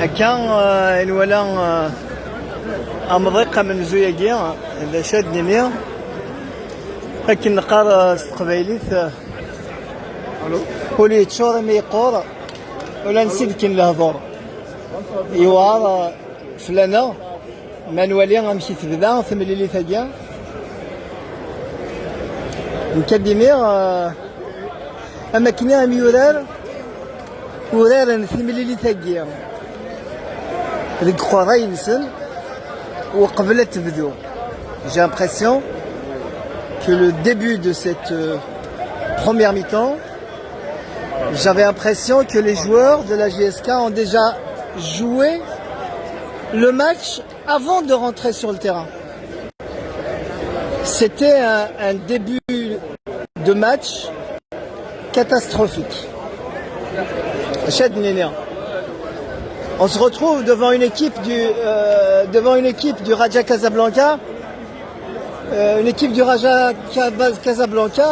هكا الولا أمضيقة من زوياكيا هذا شاد نيميا هكا نقار استقبايليت ولي تشور مي يقور ولا نسيت كاين الهضور يوار فلانة مانوالي غنمشي تبدا ثمليلي ثاكيا نكديمير اما كنا ميورار ورار ثمليلي ثاكيا ديك خوراي نسن وقبل تبدو. J'ai l'impression que le début de cette première mi-temps, j'avais l'impression que les joueurs de la GSK ont déjà joué le match avant de rentrer sur le terrain. C'était un début de match catastrophique. On se retrouve devant une équipe du Raja Casablanca. Une équipe du Raja Casablanca.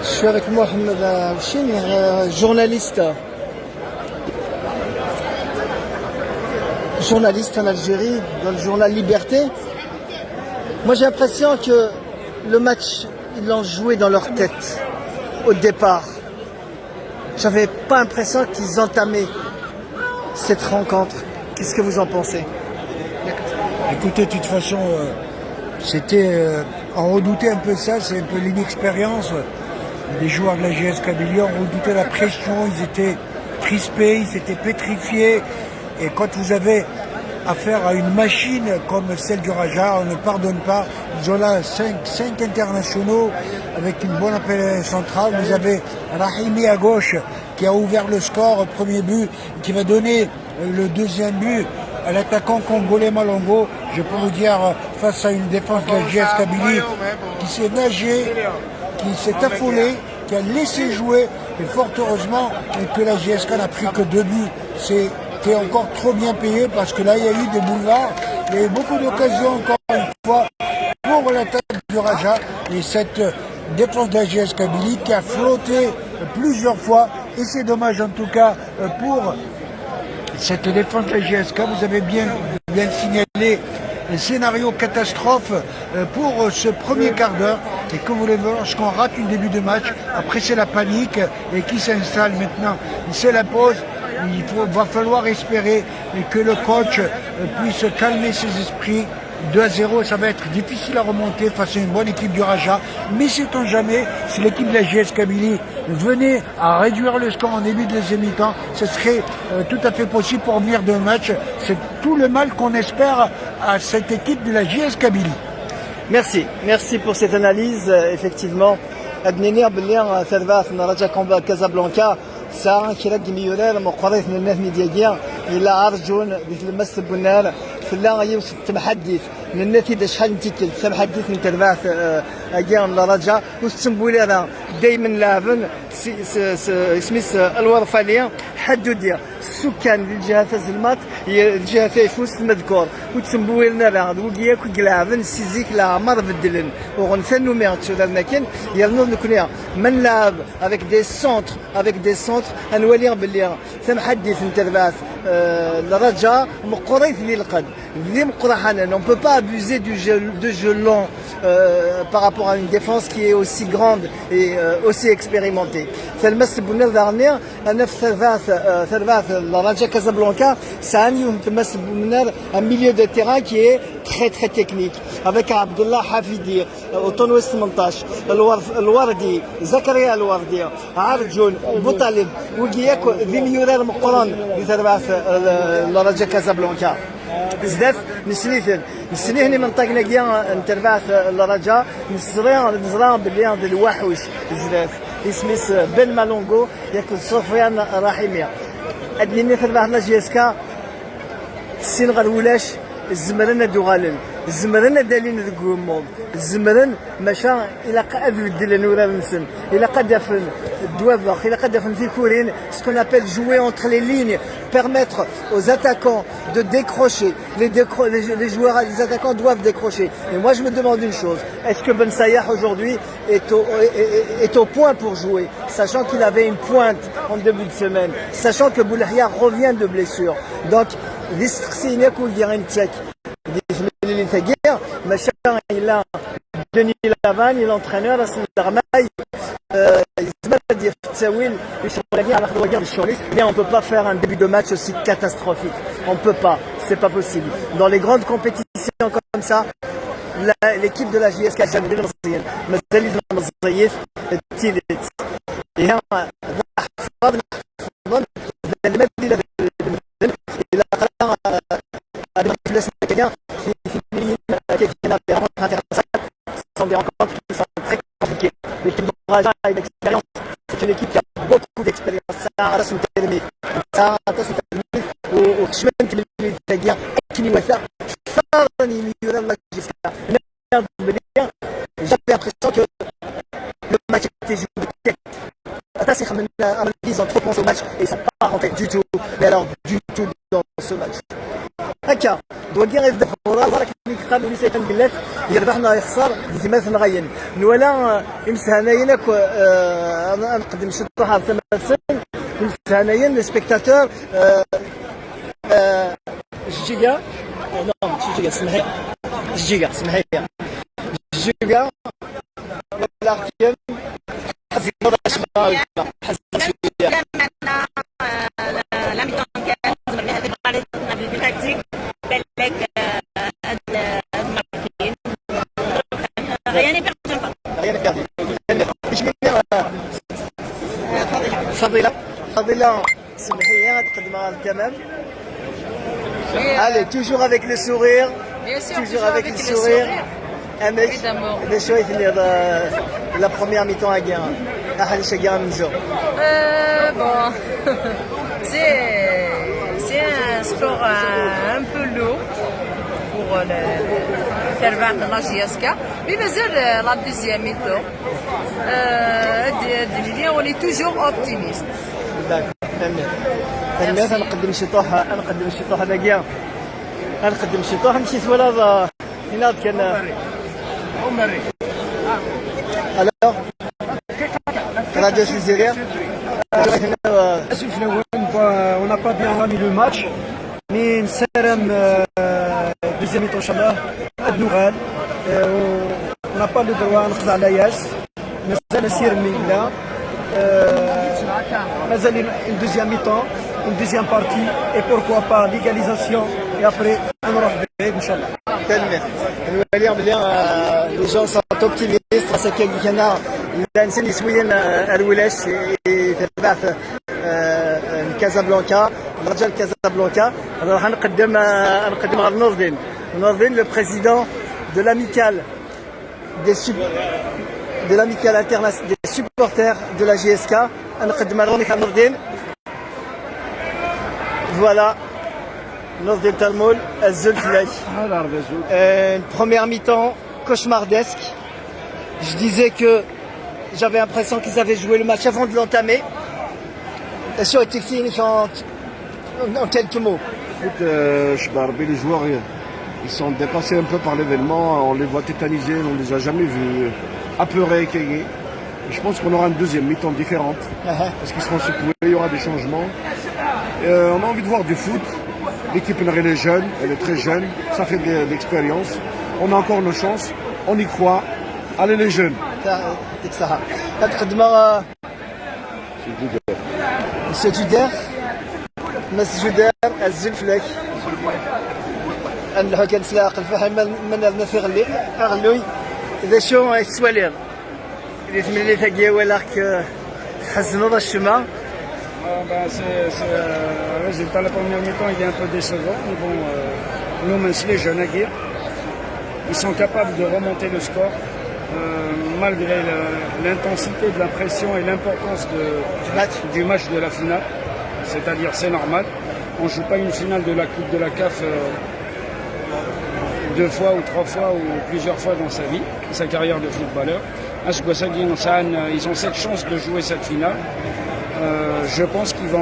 Je suis avec Mohamed Houchin, journaliste en Algérie, dans le journal Liberté. Moi j'ai l'impression que le match, ils l'ont joué dans leur tête au départ. J'avais pas l'impression qu'ils entamaient cette rencontre. Qu'est-ce que vous en pensez? Écoutez, de toute façon, on redoutait un peu ça, c'est un peu l'inexpérience des joueurs de la GS Kabylie, on redoutait la pression, ils étaient crispés, ils étaient pétrifiés, et quand vous avez affaire à une machine comme celle du Raja, on ne pardonne pas. Ils ont là 5 internationaux avec une bonne appel centrale. Vous avez Rahimi à gauche qui a ouvert le score au premier but, qui va donner le deuxième but à l'attaquant congolais Malongo. Je peux vous dire, face à une défense de la GS Kabylie qui s'est nagée, qui s'est affolée, qui a laissé jouer, et fort heureusement que la GSK n'a pris que 2 buts. C'était encore trop bien payé parce que là il y a eu des boulevards, il y a eu beaucoup d'occasions encore une fois pour l'attaque du Raja, et cette défense de la GS Kabylie qui a flotté plusieurs fois, et c'est dommage en tout cas pour cette défense de la GSK. Vous avez bien signalé un scénario catastrophe pour ce premier quart d'heure, et que voulez-vous, lorsqu'on rate une début de match, après c'est la panique et qui s'installe maintenant, c'est la pause. Va falloir espérer que le coach puisse calmer ses esprits. 2-0, ça va être difficile à remonter face à une bonne équipe du Raja, mais sait-on jamais, si l'équipe de la GS Kabylie venait à réduire le score en début de deuxième mi-temps, ce serait tout à fait possible pour venir d'un match. C'est tout le mal qu'on espère à cette équipe de la GS Kabylie. Merci pour cette analyse. Effectivement, Adnenir Benir Servat Raja Casablanca ساعة كي ميولار مقريت من الناس ميدياجيا إلى أرجون مثل مس بنار فلا يوسف تمحدث من النتيجة شحال نتيكل تمحدث من ترباث أجيان لرجع وستنبولي دايما لافن سميس الورفالية حدودية السكان الجهة الزلمات هي الجهة فيفوس المذكور وتسمبويلنا راه وكياك وكلافن سيزيك لا مر بدلن وغنفنو ميرتشو لكن يرنو نكونيا من لعب avec des centres نولي باللي تمحدث من ترباث الرجاء مقريت لي القد ذي مقرا حنان on peut pas abuser du jeu long par rapport à une défense qui est aussi grande et aussi expérimentée. فالمس بنر دارنيا انا في ثرباث الرجاء كازابلانكا ساني تمس بنر un milieu de terrain qui est très technique. avec Abdullah Hafidi, Otono 18, الوردي زكريا الوردي عرجون بوطالب وكياك ذي ميورير مقرن بتربع الرجاء كازابلانكا بزاف نسنيهني من طاقنا كيا نتربع الرجاء نزرع باللي ديال الوحوش بزاف اسميس بن مالونغو ياكل سفيان رحيميه ادني تربع لا جي اس كا السين غير الزمرنا دوغالن الزمرنا دالين ذكومهم الزمرن ماشا الى قاد بدل نورا نسن الى قاد يفن الدوافق الى قاد يفن في كورين ce qu'on appelle jouer entre les lignes permettre aux attaquants de décrocher les joueurs les attaquants doivent décrocher et moi je me demande une chose est-ce que Ben Sayah aujourd'hui est au point pour jouer sachant qu'il avait une pointe en début de semaine sachant que Boulahia revient de blessure donc l'Istrsinek ou Guérin-Tchèque il a Denis Lavagne, l'entraîneur, mais on ne peut pas faire un début de match aussi catastrophique. On ne peut pas, c'est pas possible. Dans les grandes compétitions comme ça, l'équipe de la JSK sont des rencontres qui sont très compliquées. L'équipe de Raja a une expérience, c'est une équipe qui a beaucoup d'expérience. Ça a raison de l'aimer. Ça a raison de l'aimer. Au chemin qui me fait dire, qui me fait faire, j'avais l'impression que le match était joué. Ils ont trop pensé au match et ils ne sont pas rentrés du tout. Mais alors, du tout dans ce match. هكا دوكي غيبدا الكره برك ملي كقابل وليس كنقلات يربحنا يخسر ديما نغين نولا يمس هنايا نقدم شي طرحه تمثل يمس هنايا لي سبيكتاتور جيجا نو جيجا سمحي جيجا سمحي جيجا ولا كيم حسب فضيلة سمحية تقدمها التمام. Allez, toujours avec le sourire. Bien sûr, toujours avec le sourire. Évidemment. La première mi-temps à Guérin. Bon, c'est un sport un peu lourd pour le faire de la JSK. Mais la deuxième mi-temps, on est toujours optimiste. الناس نقدم شي طوحه باقيه نقدم شي طوحه مشيت ولا هنا كان الو راديو سيزيريا On n'a pas bien gagné le match, mais نسالم deuxième mi-temps ان شاء الله النغال on n'a pas le droit نخضع على ياس مازال نسير من هنا مازال une deuxième mi-temps une deuxième partie et pourquoi pas l'égalisation et après نروح بعيد ان شاء الله. Les gens sont optimistes parce qu'il y en a الانسان اللي سويين الولاش يتبع في كازابلانكا رجال كازابلانكا راح نقدم على نوردين le président de l'amicale internationale des supporters de la JSK نقدم على نوردين. Voilà Nordin Talmoul, Zulflech. Une première mi-temps cauchemardesque. Je disais que j'avais l'impression qu'ils avaient joué le match avant de l'entamer. La sur est en quelques mots. Les joueurs ils sont dépassés un peu par l'événement, on les voit tétanisés, on ne les a jamais vus apeurés, équerrés. Je pense qu'on aura une deuxième mi-temps différente, parce qu'ils seront secoués, il y aura des changements. On a envie de voir du foot. L'équipe elle est jeune, elle est très jeune, ça fait de l'expérience. On a encore nos chances, on y croit. Allez les jeunes. Monsieur Juder, Zulflech. نلحق نسلاق الفحم من الناس غلوي إذا شو السوالير إذا تملي تاقيا ولاك تحزنوا ذا الشمع. C'est un résultat, la première mi-temps il est un peu décevant, mais bon, nous même les jeunes à Guire, ils sont capables de remonter le score malgré l'intensité de la pression et l'importance du match de la finale. C'est-à-dire c'est normal, on ne joue pas une finale de la Coupe de la CAF 2 fois ou 3 fois ou plusieurs fois dans sa vie, sa carrière de footballeur. Ils ont cette chance de jouer cette finale. Je pense qu'ils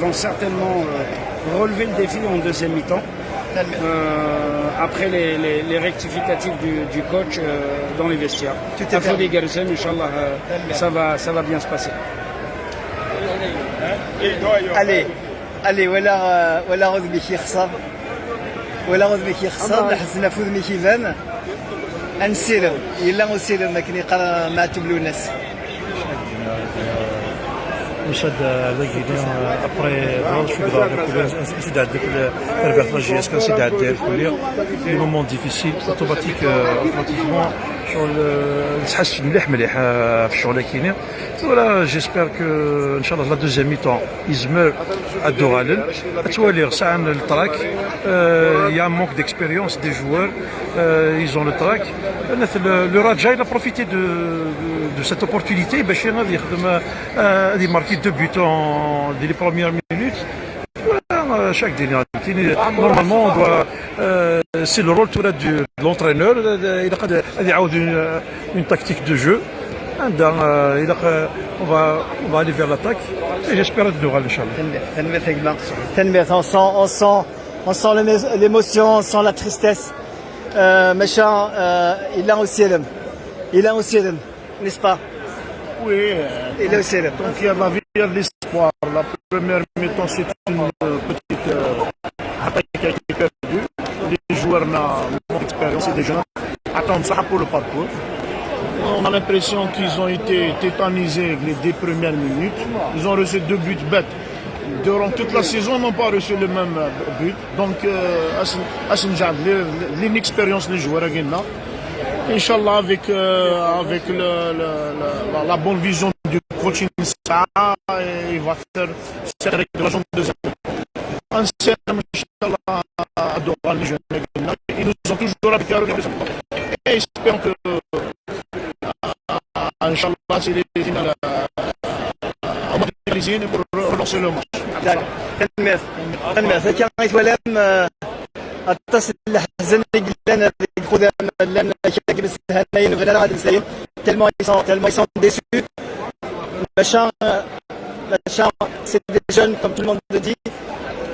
vont certainement relever le défi en deuxième mi-temps. Après les rectificatifs du coach dans les vestiaires. Inch'Allah, ça va bien se passer. allez ولا غد بك يخسر ولا غد بك يخسر لحسنا فوز مي كيفان نسيرو الا نسيرو ما كاين يقرا مع تبلو الناس مشهد après je suis نسيت عندك الرباح لاجياس كنسيت عندها الكليه لي مومون ديفيسيل اوتوماتيكمون شغل نتحسن مليح في الشغل كاينين ولا جيسبر كو ان شاء الله لا دوزيام ميطون يزمر الدوغالل توالي ساعه التراك يا مونك ديكسبيريونس دي جوار ils ont le track le Raja il a profité de cette opportunité باش غادي يخدم غادي ماركي 2 buts dès les premières minutes. Chaque dernier, normalement, on doit, c'est le rôle de l'entraîneur. Il a une tactique de jeu. On va aller vers l'attaque. Et j'espère être de on sent l'émotion, on sent la tristesse. Machin, il a aussi n'est-ce pas? Oui, Il a aussi donc il y a la vie, il y a de l'espoir. La première mi-temps, c'est une petite attaque qui a été perdue. Les joueurs n'ont d'expérience et des jeunes attendent ça pour le parcours. On a l'impression qu'ils ont été tétanisés les 2 premières minutes. Ils ont reçu 2 buts bêtes. Durant toute la saison, ils n'ont pas reçu le même but. Donc, l'inexpérience des joueurs, Inch'Allah, avec la bonne vision du coaching, il va faire cette régulation de deuxième. Inch'Allah, adorant les jeunes, ils nous ont toujours habitués à regarder ça. Et espérons que, Inch'Allah, c'est les finales pour relancer le match. تنمية كان يتولم التصل الحزن اللي يخدم لنا كيبس هناين ولا غادي نسيم tellement ils sont déçus. Machin, c'est des jeunes comme tout le monde le dit.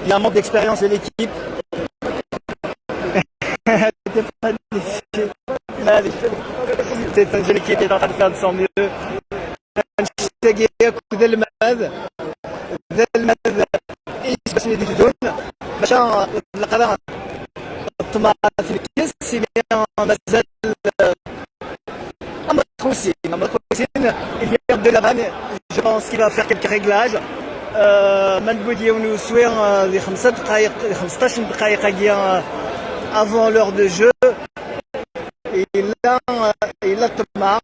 Il y a un manque d'expérience de l'équipe. C'est un jeune équipe qui est en train de faire de son mieux. يسبس لي ديفيدون باش القرار الطماط في الكاس سيميا مازال امر خوسين il vient de la vanne. Je pense qu'il va faire quelques réglages. ما نقول ديالو سوير 5 دقائق 15 دقيقه avant l'heure de jeu. il a الطماط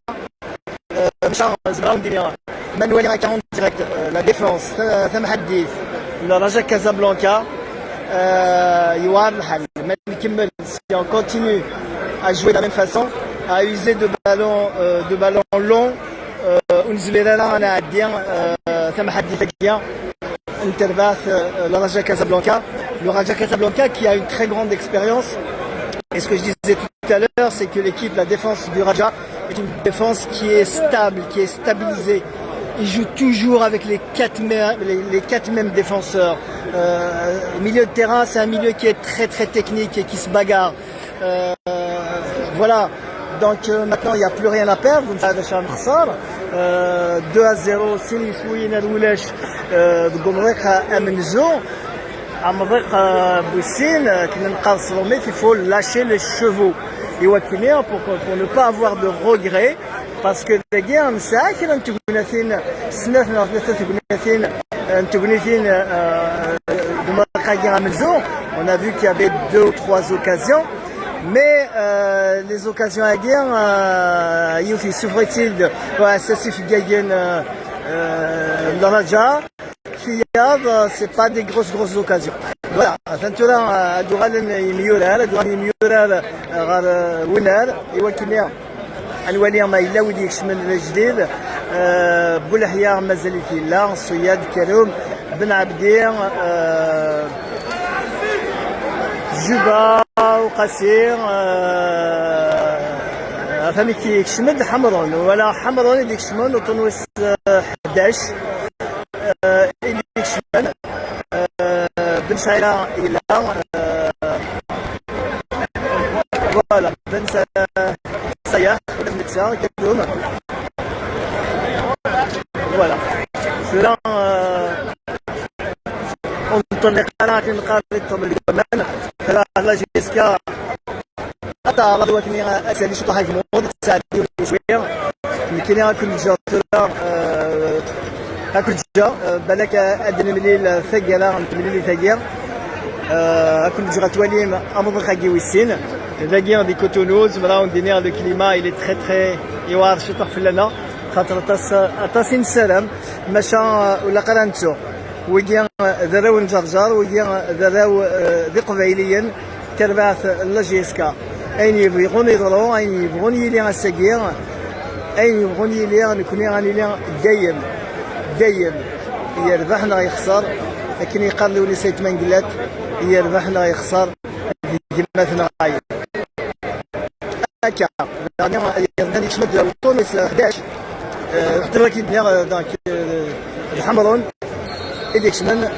مشى زعما ندير Manuel Racan direct, la défense, ثم حديث الرجاء كازابلانكا يوار الحل ما نكمل. Si on continue à jouer de la même façon, à user de ballons longs, ونزلنا انا عادين ثم حديث كيا انترفاس الرجاء كازابلانكا. Le Raja Casablanca qui a une très grande expérience. Et ce que je disais tout à l'heure, c'est que l'équipe, la défense du Raja est une défense qui est stable, qui est stabilisée. Il joue toujours avec les 4 mêmes défenseurs. Le milieu de terrain, c'est un milieu qui est très très technique et qui se bagarre. Voilà. Donc maintenant, il n'y a plus rien à perdre. 2-0, Sini Fouine Roulesh, Gomrek Amenzo. Amrek Boussine, qui n'a pas mais il faut lâcher les chevaux. Et pour ne pas avoir de regrets. Parce que les gars, On a vu qu'il y avait 2 ou 3 occasions, mais les occasions à guerre, il souffrait-il de Raja, c'est pas des grosses occasions. Voilà, Santura Dural Miura, Winner, et Wakinia, Alwali Maïla, Widi Xmen Rejdid, Boulahia Mazaliti, là, Souyad Karoum, Ben Abdir, Juba, Qassir, فهمي كي يكشمد حمرون ولا حمرون اللي يكشمون وطنوس 11 اللي يكشمون بن شايرة إلى فوالا بن سياح ولا بنكسا كلهم فوالا سورا انطلق قناة نقارب الطبل كمان فلا جيسكا أتا غدوة أسالي شو طاحك مود تساعدني شوية لكن هاكل جا هاكل جا بالك أدنى مليل ثقيلة مليل ثقيل هاكل جا تواليم أمضي خاقي ويسين ثقيل دي كوتونوز مراون دينير لو كليما إلي تخي يوار شو طاح في لنا خاطر أتاسين السلام مشا ولا قرانتو ويجي ذراو نجرجر ويجي ذراو ذي قبيليا كرباث لاجيسكا أين يبغون يضروا أين يبغون يلي السجير أين يبغون يلي نكون يلي دايم يربحنا يخسر لكن يقارنوا لي سيت منقلات يربحنا يخسر ديما غايب هكا يعني يشمد تونس 11 احتراكي دونك الحمرون إديك شمن